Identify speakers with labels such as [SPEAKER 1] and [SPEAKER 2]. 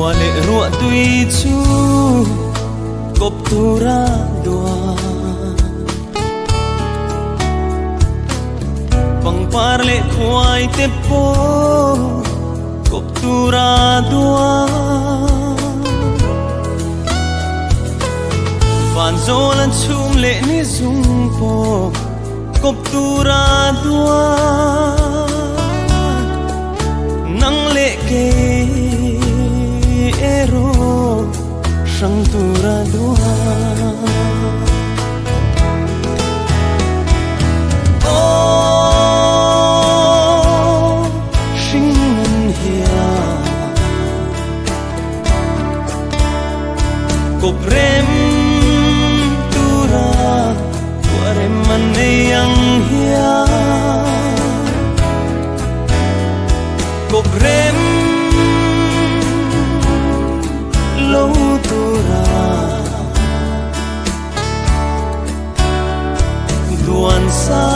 [SPEAKER 1] tua lệ rụa tuy chú cốp tu ra đua bằng par lệ khoai te po cốp tu ra đua van zo lan chum lệ ni dung po cốp tu ra đua nang lệ ke ero sang tu ra đua cốp rem tu ra tua rem mane yang hia cốp rem lâu tu ra tuan sa